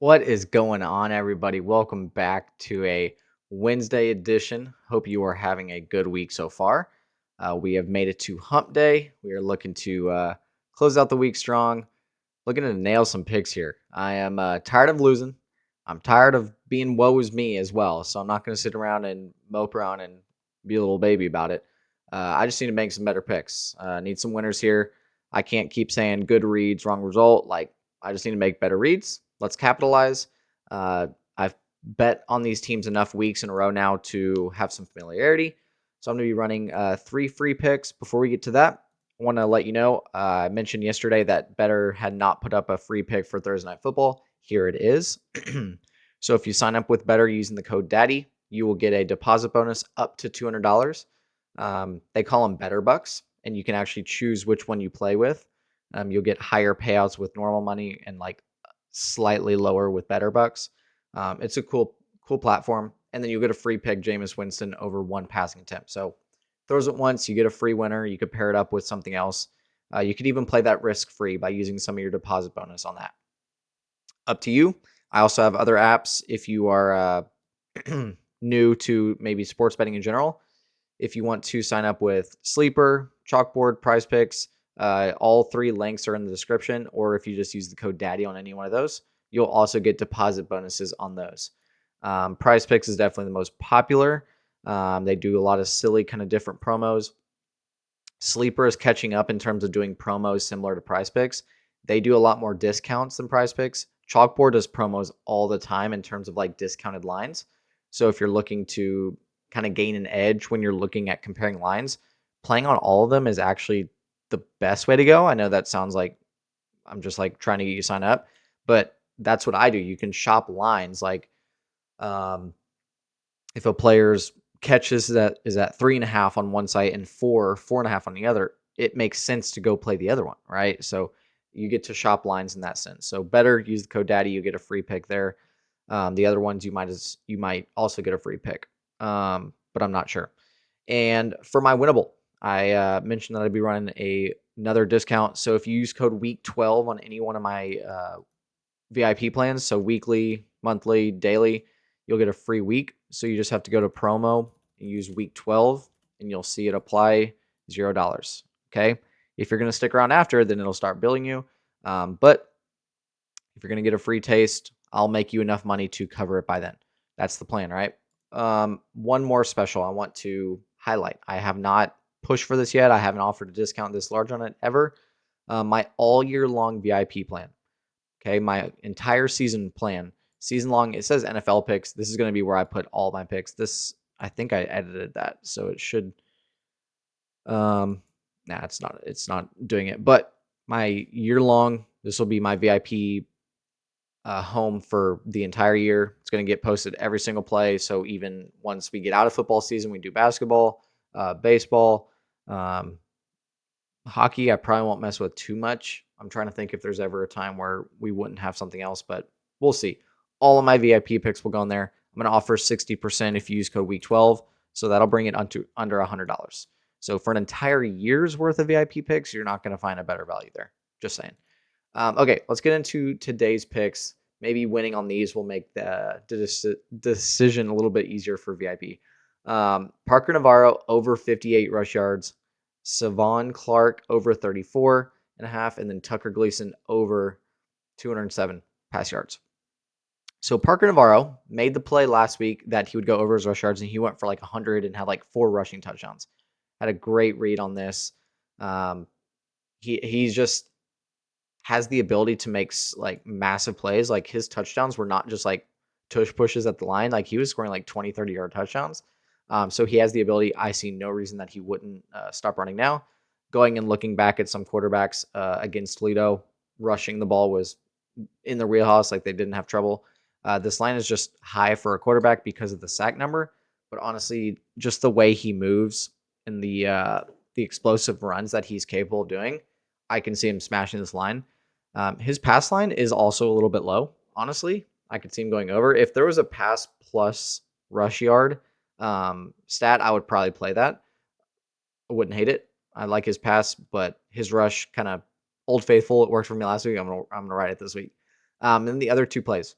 What is going on, everybody? Welcome back to a Wednesday edition. Hope you are having a good week so far. We have made it to Hump Day. We are looking to close out the week strong, looking to nail some picks here. I am tired of losing. I'm tired of being woe is me as well. So I'm not going to sit around and mope around and be a little baby about it. I just need to make some better picks. Need some winners here. I can't keep saying good reads, wrong result. I just need to make better reads. Let's capitalize. I've bet on these teams enough weeks in a row now to have some familiarity. So I'm going to be running 3 free picks. Before we get to that, I want to let you know, I mentioned yesterday that BETR had not put up a free pick for Thursday Night Football. Here it is. So if you sign up with BETR using the code DADDY, you will get a deposit bonus up to $200. They call them BETR Bucks, and you can actually choose which one you play with. You'll get higher payouts with normal money and slightly lower with BETR Bucks. It's a cool platform. And then you'll get a free pick, Jameis Winston, over 1 passing attempt. So throws it once, you get a free winner. You could pair it up with something else. You could even play that risk-free by using some of your deposit bonus on that. Up to you. I also have other apps if you are new to maybe sports betting in general. If you want to sign up with Sleeper, Chalkboard, Prizepicks, all 3 links are in the description. Or if you just use the code DADDY on any one of those, you'll also get deposit bonuses on those. Prizepicks is definitely the most popular. They do a lot of silly kind of different promos. Sleeper is catching up in terms of doing promos similar to Prizepicks. They do a lot more discounts than Prizepicks. Chalkboard does promos all the time in terms of discounted lines. So if you're looking to kind of gain an edge when you're looking at comparing lines, playing on all of them is actually the best way to go. I know that sounds like I'm just trying to get you to sign up, but that's what I do. You can shop lines um, if a player's catches that is at 3.5 on one site and 4.5 on the other, it makes sense to go play the other one, right? So you get to shop lines in that sense. So BETR use the code DADDY, you get a free pick there. The other ones you might also get a free pick, but I'm not sure. And for my winnable, I mentioned that I'd be running another discount. So if you use code week12 on any one of my VIP plans, so weekly, monthly, daily, you'll get a free week. So you just have to go to promo and use week 12 and you'll see it apply $0. Okay. If you're going to stick around after, then it'll start billing you. But if you're going to get a free taste, I'll make you enough money to cover it by then. That's the plan, right? One more special I want to highlight. I have not pushed for this yet. I haven't offered a discount this large on it ever. My all year long VIP plan. Okay, my entire season plan, season long. It says NFL picks. This is going to be where I put all my picks. I think I edited that, so it should. Nah, it's not. It's not doing it. But my year long. This will be my VIP home for the entire year. It's going to get posted every single play. So even once we get out of football season, we do basketball, baseball, um, hockey. I probably won't mess with too much. I'm trying to think if there's ever a time where we wouldn't have something else, but we'll see. All of my VIP picks will go in there. I'm going to offer 60% if you use code week12. So that'll bring it under $100. So for an entire year's worth of VIP picks, you're not going to find a better value there. Just saying. Okay, let's get into today's picks. Maybe winning on these will make the decision a little bit easier for VIP. Parker Navarro over 58 rush yards. Savon Clark over 34.5, and then Tucker Gleason over 207 pass yards. So Parker Navarro made the play last week that he would go over his rush yards, and he went for 100 and had 4 rushing touchdowns. Had a great read on this. He's just has the ability to make massive plays. His touchdowns were not just tush pushes at the line. He was scoring 20, 30-yard touchdowns. So he has the ability. I see no reason that he wouldn't stop running now. Going and looking back at some quarterbacks against Toledo, rushing the ball was in the wheelhouse. They didn't have trouble. This line is just high for a quarterback because of the sack number. But honestly, just the way he moves and the explosive runs that he's capable of doing, I can see him smashing this line. His pass line is also a little bit low. Honestly, I could see him going over. If there was a pass plus rush yard stat, I would probably play that. I wouldn't hate it. I like his pass, but his rush kind of old faithful. It worked for me last week. I'm gonna write it this week. And the other 2 plays.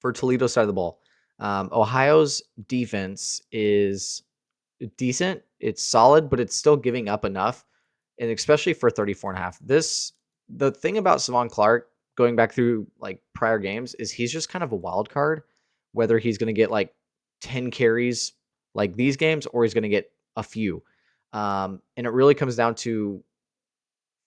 for Toledo side of the ball, Ohio's defense is decent. It's solid, but it's still giving up enough, and especially for 34.5. The thing about Savon Clark going back through like prior games is he's just kind of a wild card, whether he's going to get like 10 carries like these games or he's going to get a few. And it really comes down to,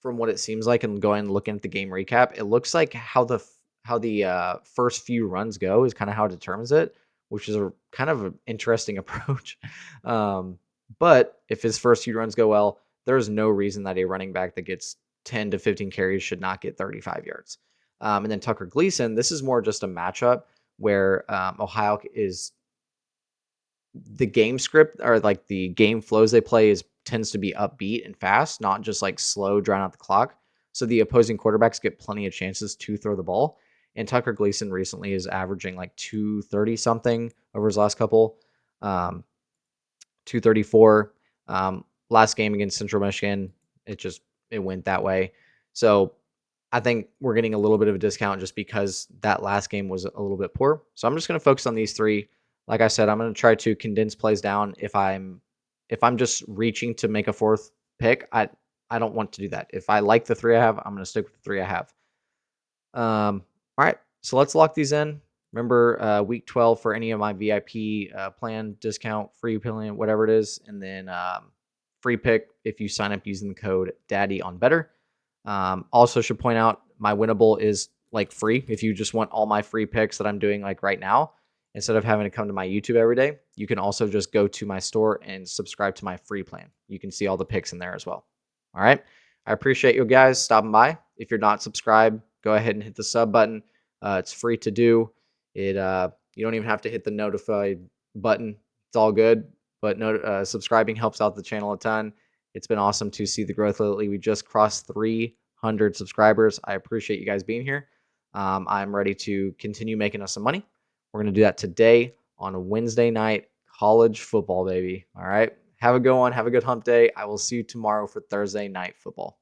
from what it seems like, and going and looking at the game recap, it looks like how the first few runs go is kind of how it determines it, which is a kind of an interesting approach. But if his first few runs go well, there's no reason that a running back that gets 10 to 15 carries should not get 35 yards. And then Tucker Gleason, this is more just a matchup where Ohio is the game script, or like the game flows they play, is tends to be upbeat and fast, not just like slow, drown out the clock. So the opposing quarterbacks get plenty of chances to throw the ball. And Tucker Gleason recently is averaging like 230 something over his last couple, 234. Last game against Central Michigan, it went that way. So I think we're getting a little bit of a discount just because that last game was a little bit poor. So I'm just going to focus on these three. Like I said, I'm going to try to condense plays down. If I'm just reaching to make a fourth pick, I don't want to do that. If I like the three I have, I'm going to stick with the three I have. All right, so let's lock these in. Remember, week 12 for any of my VIP plan discount, free plan, whatever it is, and then free pick if you sign up using the code Daddy on Better. Also, should point out my winnable is like free. If you just want all my free picks that I'm doing like right now, instead of having to come to my YouTube every day, you can also just go to my store and subscribe to my free plan. You can see all the picks in there as well. All right. I appreciate you guys stopping by. If you're not subscribed, go ahead and hit the sub button. It's free to do. You don't even have to hit the notified button. It's all good. But subscribing helps out the channel a ton. It's been awesome to see the growth lately. We just crossed 300 subscribers. I appreciate you guys being here. I'm ready to continue making us some money. We're going to do that today on a Wednesday night, college football, baby. All right. Have a good one. Have a good hump day. I will see you tomorrow for Thursday night football.